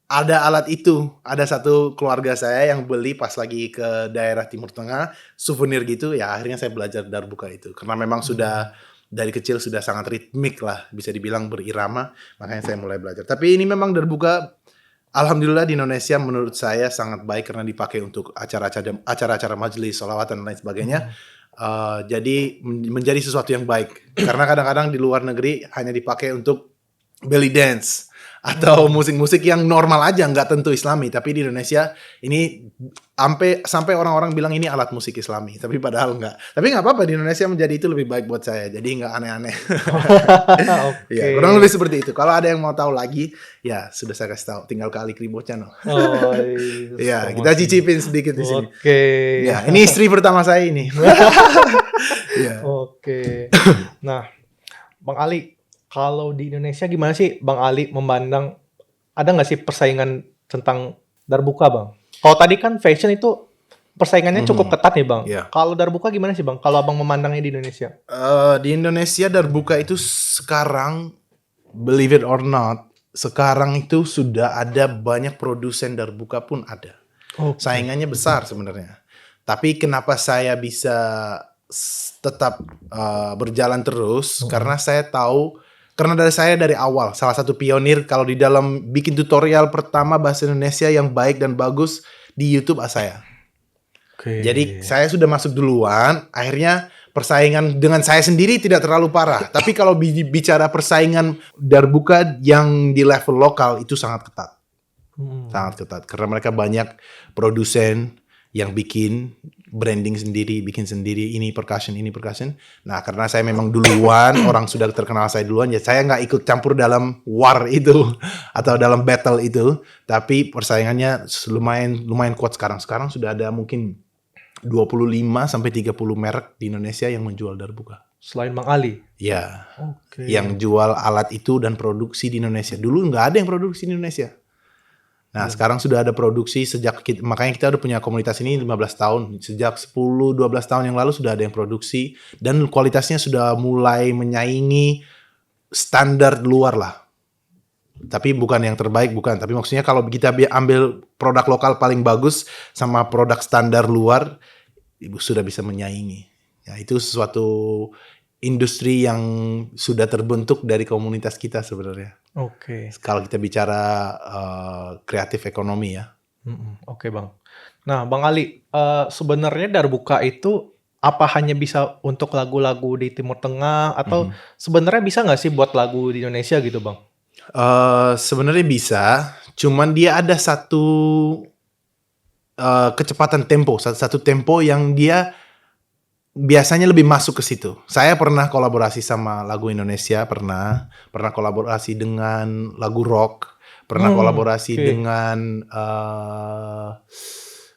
ada alat itu. Ada satu keluarga saya yang beli pas lagi ke daerah Timur Tengah, souvenir gitu, ya akhirnya saya belajar darbuka itu. Karena memang sudah dari kecil sudah sangat ritmik lah, bisa dibilang berirama, makanya saya mulai belajar. Tapi ini memang darbuka, alhamdulillah di Indonesia menurut saya sangat baik karena dipakai untuk acara-acara majelis, sholawat dan lain sebagainya. Jadi menjadi sesuatu yang baik. Karena kadang-kadang di luar negeri hanya dipakai untuk belly dance atau musik-musik yang normal aja, nggak tentu Islami. Tapi di Indonesia ini sampai orang-orang bilang ini alat musik Islami, tapi padahal nggak. Tapi nggak apa-apa, di Indonesia menjadi itu lebih baik buat saya. Jadi nggak aneh-aneh. Ya, Oke. kurang lebih seperti itu. Kalau ada yang mau tahu lagi, ya sudah saya kasih tahu. Tinggal ke Ali Kribo Channel. Oh, iya, Ya, kita promosi. cicipin sedikit di sini. Oke. Ya, ini istri pertama saya ini. Ya. Oke. Nah, Bang Ali, kalau di Indonesia gimana sih Bang Ali memandang, ada nggak sih persaingan tentang darbuka, Bang? Kalau tadi kan fashion itu persaingannya cukup ketat nih, Bang. Iya. Kalau darbuka gimana sih, Bang? Kalau Abang memandangnya di Indonesia? Di Indonesia darbuka itu sekarang, believe it or not, sekarang itu sudah ada banyak produsen darbuka pun ada. Oke. Saingannya besar sebenarnya. Tapi kenapa saya bisa tetap berjalan terus? Karena saya tahu, karena dari awal salah satu pionir kalau di dalam bikin tutorial pertama bahasa Indonesia yang baik dan bagus di YouTube saya. Oke. Jadi saya sudah masuk duluan, akhirnya persaingan dengan saya sendiri tidak terlalu parah. Tapi kalau bicara persaingan darbuka yang di level lokal itu sangat ketat. Sangat ketat. Karena mereka banyak produsen yang bikin branding sendiri, bikin sendiri, ini percussion. Nah, karena saya memang duluan, orang sudah terkenal saya duluan, ya saya nggak ikut campur dalam war itu atau dalam battle itu. Tapi persaingannya lumayan kuat sekarang. Sekarang sudah ada mungkin 25 sampai 30 merek di Indonesia yang menjual darbuka. Selain Bang Ali? Ya, Oke. yang jual alat itu dan produksi di Indonesia. Dulu nggak ada yang produksi di Indonesia. Nah, sekarang sudah ada produksi makanya kita udah punya komunitas ini 15 tahun. Sejak 10-12 tahun yang lalu sudah ada yang produksi dan kualitasnya sudah mulai menyaingi standar luar lah. Tapi bukan yang terbaik, bukan. Tapi maksudnya kalau kita ambil produk lokal paling bagus sama produk standar luar, ibu sudah bisa menyaingi. Ya, itu sesuatu industri yang sudah terbentuk dari komunitas kita sebenarnya. Oke. Kalau kita bicara kreatif ekonomi ya. Oke, Bang. Nah, Bang Ali, sebenarnya darbuka itu apa hanya bisa untuk lagu-lagu di Timur Tengah atau sebenarnya bisa nggak sih buat lagu di Indonesia gitu, Bang? Sebenarnya bisa, cuman dia ada satu kecepatan tempo, satu tempo yang dia biasanya lebih masuk ke situ. Saya pernah kolaborasi sama lagu Indonesia, pernah kolaborasi dengan lagu rock, pernah kolaborasi dengan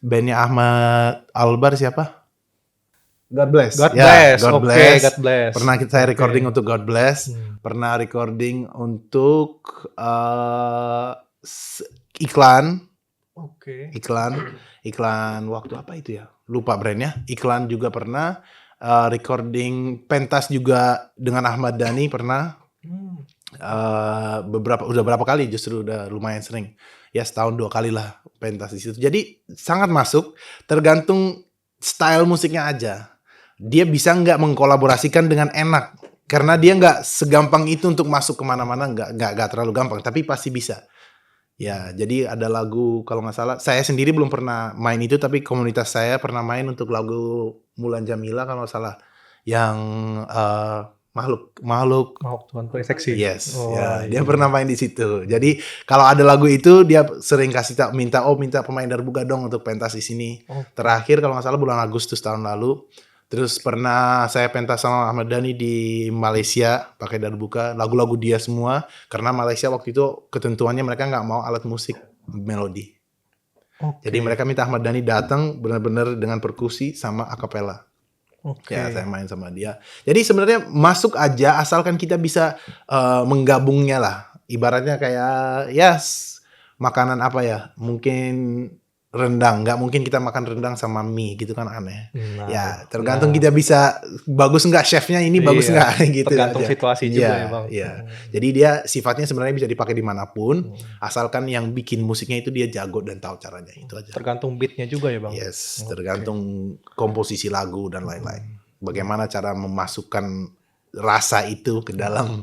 bandnya Ahmad Albar siapa? God Bless. God Ya, Bless. God Oke, Bless. God Bless. Pernah saya Oke. recording untuk God Bless. Pernah recording untuk iklan. Oke. Iklan waktu apa itu ya? Lupa brandnya. Iklan juga pernah. Recording pentas juga dengan Ahmad Dhani pernah. Udah berapa kali, justru udah lumayan sering. Ya setahun 2 kali lah pentas di situ. Jadi sangat masuk. Tergantung style musiknya aja. Dia bisa nggak mengkolaborasikan dengan enak. Karena dia nggak segampang itu untuk masuk kemana-mana. Nggak terlalu gampang. Tapi pasti bisa. Ya, jadi ada lagu kalau nggak salah, saya sendiri belum pernah main itu, tapi komunitas saya pernah main untuk lagu Mulan Jamila kalau nggak salah, yang makhluk makhluk. Mau Tuhan Seksi. Yes, Oh ya dia iya. pernah main di situ. Jadi kalau ada lagu itu dia sering kasih tak minta pemain darbuka dong untuk pentas di sini. Oke. Terakhir kalau nggak salah bulan Agustus tahun lalu. Terus pernah saya pentas sama Ahmad Dhani di Malaysia pakai darbuka, lagu-lagu dia semua. Karena Malaysia waktu itu ketentuannya mereka nggak mau alat musik melodi. Jadi Oke. mereka minta Ahmad Dhani datang benar-benar dengan perkusi sama akapela. Ya, saya Oke. main sama dia. Jadi sebenarnya masuk aja asalkan kita bisa menggabungnya lah. Ibaratnya kayak makanan apa ya? Mungkin rendang. Nggak mungkin kita makan rendang sama mie gitu kan aneh. Ya, tergantung kita bisa bagus nggak chefnya ini bagus Iya, nggak gitu tergantung aja. situasi juga ya, Iya, Bang. iya. Jadi dia sifatnya sebenarnya bisa dipakai dimanapun, asalkan yang bikin musiknya itu dia jago dan tahu caranya itu aja. Tergantung beat-nya juga ya, Bang? Yes, Oke. tergantung komposisi lagu dan lain-lain. Bagaimana cara memasukkan rasa itu ke dalam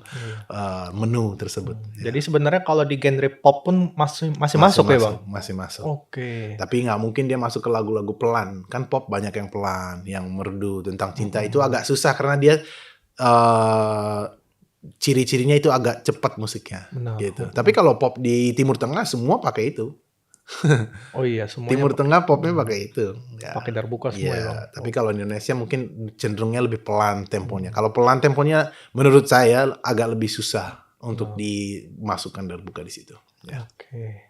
menu tersebut. Jadi sebenarnya kalau di genre pop pun masih masuk ya, Bang? Masih masuk. Oke. Tapi nggak mungkin dia masuk ke lagu-lagu pelan. Kan pop banyak yang pelan, yang merdu tentang cinta itu agak susah karena dia ciri-cirinya itu agak cepat musiknya. Benar. Gitu. Tapi kalau pop di Timur Tengah semua pakai itu. Oh iya, semuanya Timur Tengah popnya pakai itu. Ya. pakai darbuka semua ya, Bang? Tapi kalau di Indonesia mungkin cenderungnya lebih pelan temponya. Kalau pelan temponya menurut saya agak lebih susah untuk dimasukkan darbuka di situ. Ya. Oke.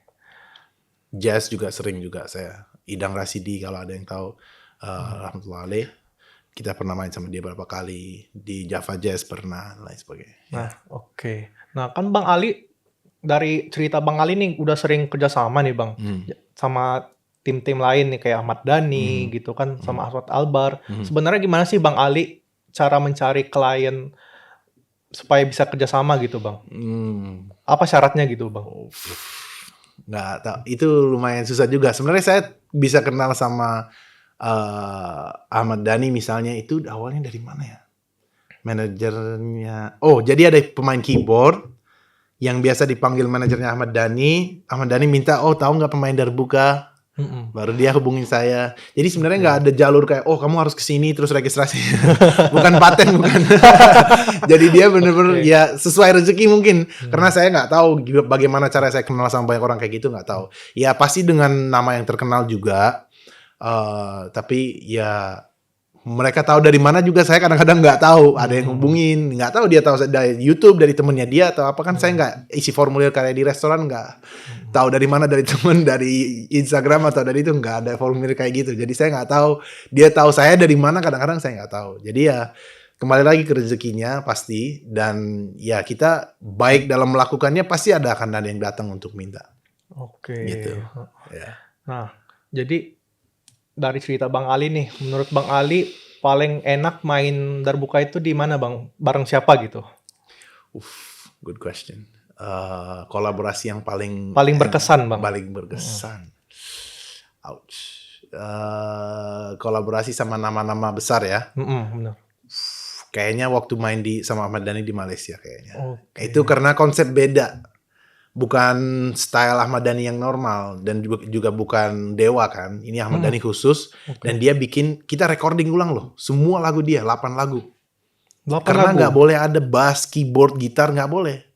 Jazz juga sering juga saya. Idang Rasidi kalau ada yang tahu, rahmatullah alaih. Kita pernah main sama dia beberapa kali di Java Jazz pernah lain sebagainya. Nah, oke. Nah, kan Bang Ali dari cerita Bang Ali nih udah sering kerjasama nih, Bang, sama tim-tim lain nih kayak Ahmad Dhani gitu kan, sama Ahmad Albar. Sebenarnya gimana sih Bang Ali cara mencari klien supaya bisa kerjasama gitu, Bang? Apa syaratnya gitu, Bang? Nggak tahu, itu lumayan susah juga. Sebenarnya saya bisa kenal sama Ahmad Dhani misalnya itu awalnya dari mana ya? Manajernya. Oh, jadi ada pemain keyboard yang biasa dipanggil manajernya Ahmad Dhani. Ahmad Dhani minta, tahu nggak pemain darbuka? Baru dia hubungin saya. Jadi sebenarnya nggak ada jalur kayak, kamu harus kesini terus registrasi. Bukan paten, bukan. Jadi dia bener-bener ya sesuai rezeki mungkin. Karena saya nggak tahu bagaimana cara saya kenal sama banyak orang kayak gitu, nggak tahu. Ya pasti dengan nama yang terkenal juga. Tapi ya mereka tahu dari mana juga saya kadang-kadang nggak tahu. Ada yang hubungin, nggak tahu dia tahu dari YouTube, dari temennya dia atau apa, kan saya nggak isi formulir kayak di restoran, nggak tahu dari mana, dari temen, dari Instagram atau dari itu, nggak ada formulir kayak gitu. Jadi saya nggak tahu dia tahu saya dari mana, kadang-kadang saya nggak tahu. Jadi ya kembali lagi ke rezekinya pasti, dan ya kita baik dalam melakukannya pasti akan ada yang datang untuk minta. Oke. Gitu. Ya. Nah, jadi dari cerita Bang Ali nih, menurut Bang Ali paling enak main darbuka itu di mana, Bang? Bareng siapa gitu? Good question. Kolaborasi yang paling berkesan, Bang. Paling berkesan. Ouch. Kolaborasi sama nama-nama besar ya. Benar. Kayaknya waktu main sama Ahmad Dhani di Malaysia kayaknya. Oke. Itu karena konsep beda. Bukan style Ahmad Dhani yang normal dan juga bukan Dewa kan. Ini Ahmad Dhani khusus dan dia bikin, kita recording ulang loh. Semua lagu dia, 8 lagu. 8 Karena lagu? nggak boleh ada bass, keyboard, gitar, nggak boleh.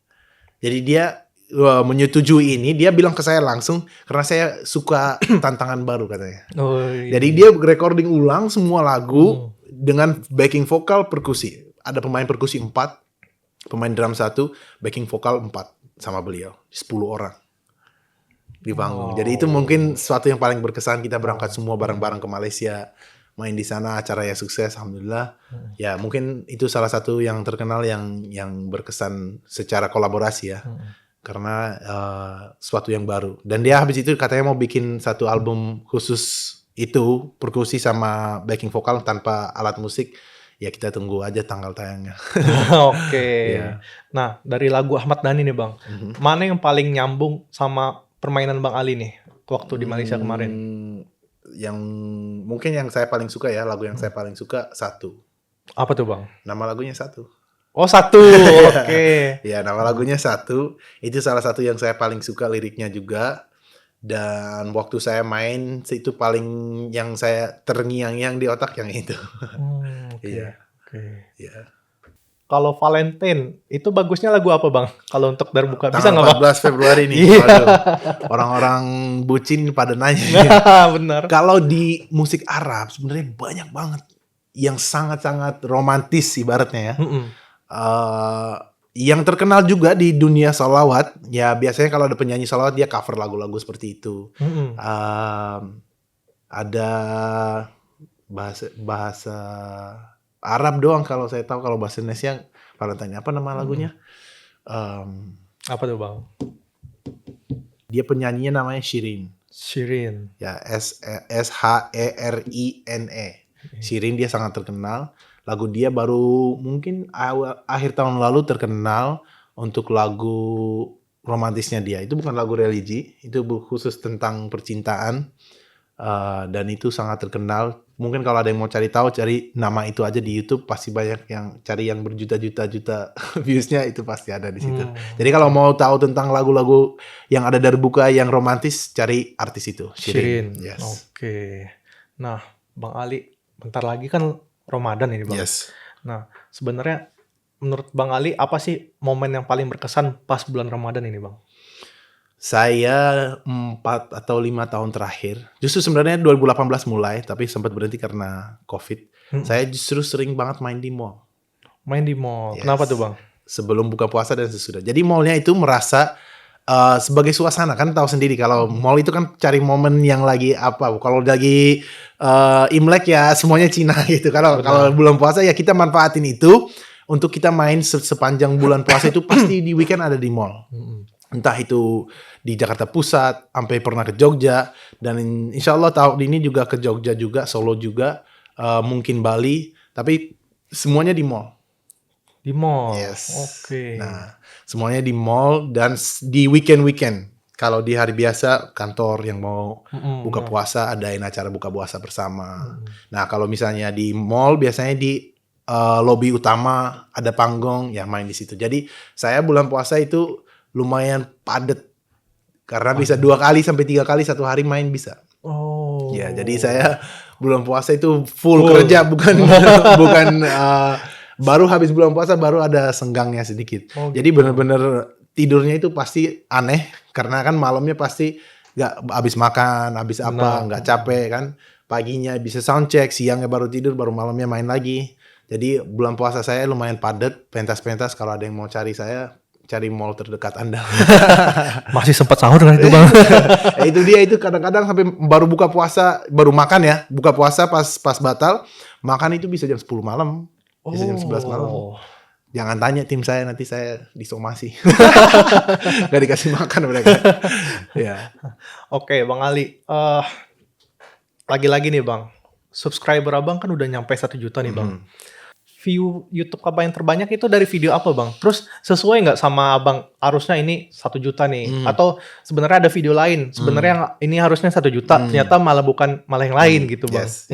Jadi dia menyetujui ini, dia bilang ke saya langsung karena saya suka tantangan baru katanya. Oh, iya. Jadi dia recording ulang semua lagu dengan backing vokal, perkusi. Ada pemain perkusi 4, pemain drum 1, backing vokal 4 sama beliau, 10 orang di panggung. Jadi itu mungkin sesuatu yang paling berkesan. Kita berangkat semua bareng-bareng ke Malaysia, main di sana, acaranya sukses, alhamdulillah. Ya mungkin itu salah satu yang terkenal yang berkesan secara kolaborasi ya. Karena sesuatu yang baru. Dan dia habis itu katanya mau bikin satu album khusus itu, perkusi sama backing vokal tanpa alat musik. Ya kita tunggu aja tanggal tayangnya. Oke. Iya. Nah, dari lagu Ahmad Dhani nih, Bang. Mana yang paling nyambung sama permainan Bang Ali nih waktu di Malaysia kemarin? Yang mungkin yang saya paling suka ya, lagu yang saya paling suka Satu. Apa tuh, Bang? Nama lagunya Satu. Oh, satu. Oke. Ya, nama lagunya Satu. Itu salah satu yang saya paling suka liriknya juga. Dan waktu saya main itu paling yang saya terngiang-ngiang di otak yang itu. Oke. Iya, Oke. iya. Kalau Valentine, itu bagusnya lagu apa Bang? Kalau untuk berbuka, bisa Tanggal nggak Bang? 14 Februari nih. Iya, Waduh. Orang-orang bucin pada nanya. nah, benar. Kalau di musik Arab sebenarnya banyak banget yang sangat-sangat romantis ibaratnya ya. Mm-mm. Eh, yang terkenal juga di dunia sholawat, ya biasanya kalau ada penyanyi sholawat dia cover lagu-lagu seperti itu. Mm-mm. Ada bahasa bahasa Arab doang kalau saya tahu, kalau bahasa Indonesia Valentine apa nama lagunya? Em, Apa tuh Bang? dia penyanyinya namanya Shirin. Shirin. Ya, Sherin. Shirin dia sangat terkenal. Lagu dia baru mungkin akhir tahun lalu terkenal untuk lagu romantisnya dia. Itu bukan lagu religi, itu khusus tentang percintaan. Dan itu sangat terkenal. Mungkin kalau ada yang mau cari tahu, cari nama itu aja di YouTube, pasti banyak yang cari yang berjuta-juta viewsnya, itu pasti ada di situ. Jadi kalau mau tahu tentang lagu-lagu yang ada dari buka yang romantis, cari artis itu, Shirin. Shirin. Yes. Oke. Nah, Bang Ali, bentar lagi kan Ramadan ini Bang. Yes. Nah, sebenarnya menurut Bang Ali, apa sih momen yang paling berkesan pas bulan Ramadan ini Bang? Saya 4 atau 5 tahun terakhir, justru sebenarnya 2018 mulai, tapi sempat berhenti karena COVID. Saya justru sering banget main di mall. Main di mall. Yes. Kenapa tuh Bang? Sebelum buka puasa dan sesudah. Jadi mallnya itu merasa sebagai suasana, kan tahu sendiri kalau mall itu kan cari momen yang lagi apa. Kalau lagi Imlek ya semuanya Cina gitu. Kalau bulan puasa ya kita manfaatin itu untuk kita main sepanjang bulan puasa itu pasti di weekend ada di mall. Entah itu di Jakarta Pusat, sampai pernah ke Jogja, dan insya Allah tahun ini juga ke Jogja juga, Solo juga, mungkin Bali, tapi semuanya di mall. Di mall. Yes. Oke. Nah, semuanya di mall dan di weekend. Kalau di hari biasa kantor yang mau buka puasa adain acara buka puasa bersama. Nah, kalau misalnya di mall biasanya di lobi utama ada panggung, ya main di situ. Jadi saya bulan puasa itu lumayan padat karena bisa 2 kali sampai 3 kali satu hari main bisa. Oh. Ya, jadi saya bulan puasa itu full kerja, bukan baru habis bulan puasa baru ada senggangnya sedikit. Jadi benar-benar tidurnya itu pasti aneh karena kan malamnya pasti nggak habis makan, habis apa, nggak capek kan. Paginya bisa sound check, siangnya baru tidur, baru malamnya main lagi. Jadi bulan puasa saya lumayan padat, pentas-pentas. Kalau ada yang mau cari saya, cari mall terdekat Anda. Masih sempat sahur kan itu Bang? Itu dia, itu kadang-kadang sampai baru buka puasa, baru makan ya, buka puasa pas batal, makan itu bisa jam 10 malam, bisa jam 11 malam. Jangan tanya tim saya, nanti saya disomasi. Gak dikasih makan mereka. Ya. Oke Bang Ali, lagi-lagi nih Bang, subscriber Abang kan udah nyampe 1 juta nih Bang. View YouTube Abang yang terbanyak itu dari video apa Bang? Terus sesuai nggak sama Abang, harusnya ini 1 juta nih? Atau sebenarnya ada video lain, sebenarnya ini harusnya 1 juta, ternyata malah yang lain gitu Bang? Yes.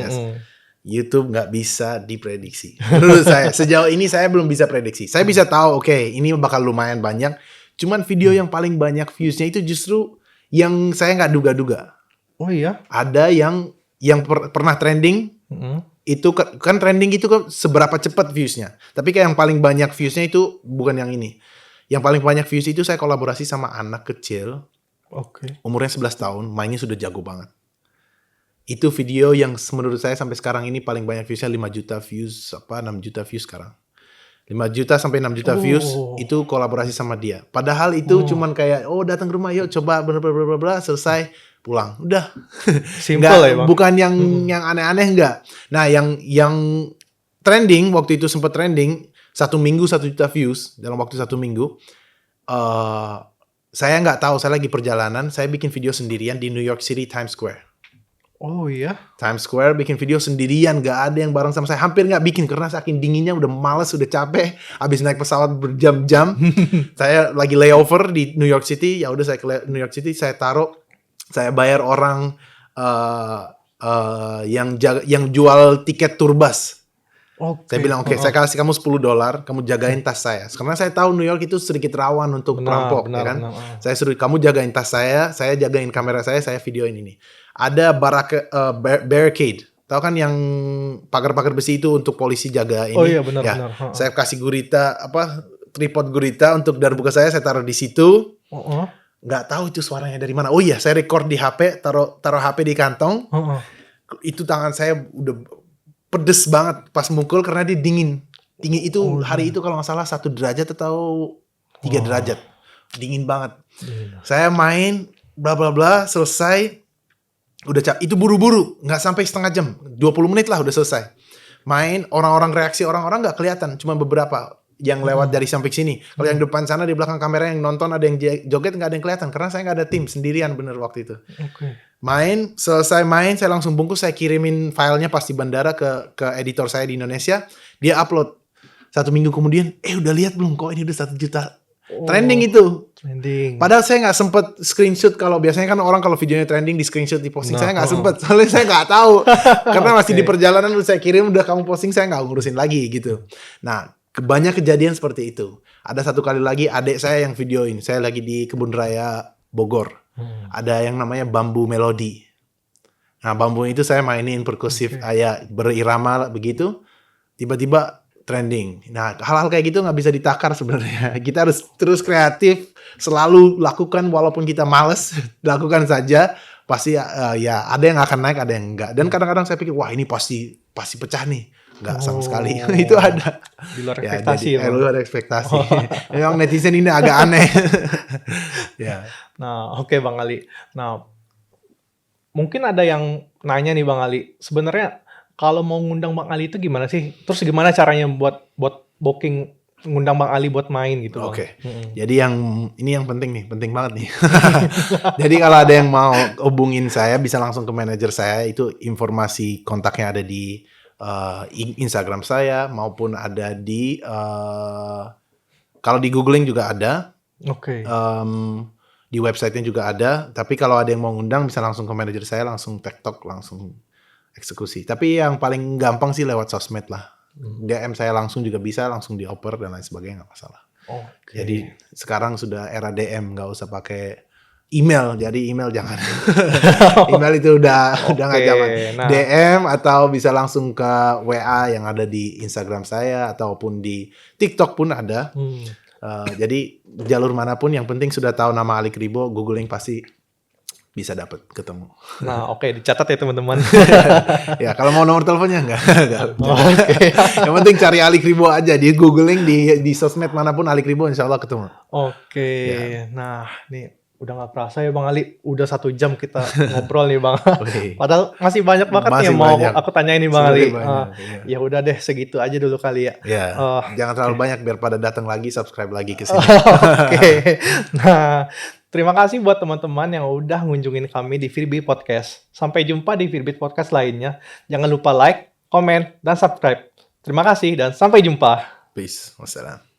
YouTube nggak bisa diprediksi. Menurut saya, sejauh ini saya belum bisa prediksi. Saya bisa tahu, oke, ini bakal lumayan banyak. Cuman video yang paling banyak viewsnya itu justru yang saya nggak duga-duga. Oh iya? Ada yang pernah trending, itu kan trending itu kan seberapa cepat viewsnya. Tapi kayak yang paling banyak viewsnya itu bukan yang ini. Yang paling banyak views itu saya kolaborasi sama anak kecil. Umurnya 11 tahun, mainnya sudah jago banget. Itu video yang menurut saya sampai sekarang ini paling banyak viewsnya 5 juta views, 6 juta views sekarang. 5 juta sampai 6 juta views itu kolaborasi sama dia. Padahal itu cuman kayak datang ke rumah yuk coba bla selesai pulang. Udah. Simple ya, Bang. Bukan yang aneh-aneh enggak. Nah, yang trending waktu itu sempat trending 1 minggu 1 juta views dalam waktu 1 minggu. Saya nggak tahu, saya lagi perjalanan, saya bikin video sendirian di New York City Times Square. Oh iya? Times Square bikin video sendirian, gak ada yang bareng sama saya. Hampir gak bikin karena saking dinginnya, udah males, udah capek. Habis naik pesawat berjam-jam. Saya lagi layover di New York City. Ya udah saya ke New York City, saya taruh, saya bayar orang yang jual tiket turbus. Saya bilang, oke, saya kasih kamu $10, kamu jagain tas saya. Karena saya tahu New York itu sedikit rawan untuk perampok, ya kan. Saya suruh kamu jagain tas saya jagain kamera saya videoin ini. Ada barricade. Tahu kan yang pagar-pagar besi itu untuk polisi jaga ini. Oh iya, benar. Saya kasih gurita, tripod gurita untuk darbuka saya taruh di situ. Nggak tahu itu suaranya dari mana. Oh iya, saya record di HP, taruh HP di kantong. Itu tangan saya udah pedes banget pas mukul karena dia dingin itu hari itu kalau nggak salah 1 derajat atau 3 derajat, dingin banget. Saya main bla bla bla, selesai, udah itu buru-buru, nggak sampai setengah jam, 20 menit lah udah selesai. Main, reaksi orang-orang nggak kelihatan, cuma beberapa yang lewat dari samping sini. Kalau yang depan sana di belakang kamera yang nonton ada yang joget nggak ada yang kelihatan karena saya nggak ada tim, sendirian bener waktu itu. Selesai main, saya langsung bungkus, saya kirimin filenya pas di bandara ke editor saya di Indonesia. Dia upload 1 minggu kemudian, udah lihat belum kok ini udah 1 juta. Trending itu. Padahal saya nggak sempet screenshot. Kalau biasanya kan orang kalau videonya trending di screenshot di posting, saya nggak sempet. Soalnya saya nggak tahu. Karena masih di perjalanan udah saya kirim, udah kamu posting, saya nggak ngurusin lagi gitu. Nah, banyak kejadian seperti itu. Ada 1 kali lagi adik saya yang videoin. Saya lagi di Kebun Raya Bogor. Ada yang namanya bambu melodi. Nah, bambu itu saya mainin perkusif, berirama begitu. Tiba-tiba trending. Nah, hal-hal kayak gitu nggak bisa ditakar sebenarnya. Kita harus terus kreatif, selalu lakukan walaupun kita males, lakukan saja. Pasti ya ada yang akan naik, ada yang enggak. Dan kadang-kadang saya pikir, wah ini pasti pecah nih. Nggak sama sekali. Itu ada. Di luar ekspektasi. Di luar ekspektasi. Memang netizen ini agak aneh. Nah, oke Bang Ali. Nah, mungkin ada yang nanya nih Bang Ali. Sebenarnya kalau mau ngundang Bang Ali itu gimana sih? Terus gimana caranya buat booking ngundang Bang Ali buat main gitu Bang? Oke. Jadi ini yang penting nih, penting banget nih. Jadi kalau ada yang mau hubungin saya bisa langsung ke manajer saya, itu informasi kontaknya ada di Instagram saya maupun ada di kalau di googling juga ada. Di websitenya juga ada. Tapi kalau ada yang mau ngundang bisa langsung ke manajer saya, langsung tektok, langsung eksekusi. Tapi yang paling gampang sih lewat sosmed lah. DM saya langsung juga bisa, langsung dioper dan lain sebagainya, nggak masalah. Jadi sekarang sudah era DM, nggak usah pakai email. Jadi email jangan. Email itu udah nggak zaman. DM atau bisa langsung ke WA yang ada di Instagram saya ataupun di TikTok pun ada. Jadi jalur manapun yang penting sudah tahu nama Ali Kribo, googling pasti bisa dapat ketemu. Nah, dicatat ya teman-teman. Ya, kalau mau nomor teleponnya enggak. Yang penting cari Ali Kribo aja, di googling di sosmed manapun Ali Kribo insya Allah ketemu. Nah, nih udah nggak kerasa ya Bang Ali, udah 1 jam kita ngobrol nih Bang. Padahal masih banyak banget nih yang mau aku tanyain nih Bang Ali. Ya udah deh, segitu aja dulu kali ya. Jangan terlalu banyak biar pada datang lagi, subscribe lagi ke sini. Nah, terima kasih buat teman-teman yang udah ngunjungin kami di Fearbit Podcast. Sampai jumpa di Fearbit Podcast lainnya. Jangan lupa like, komen, dan subscribe. Terima kasih dan sampai jumpa. Peace. Wassalam.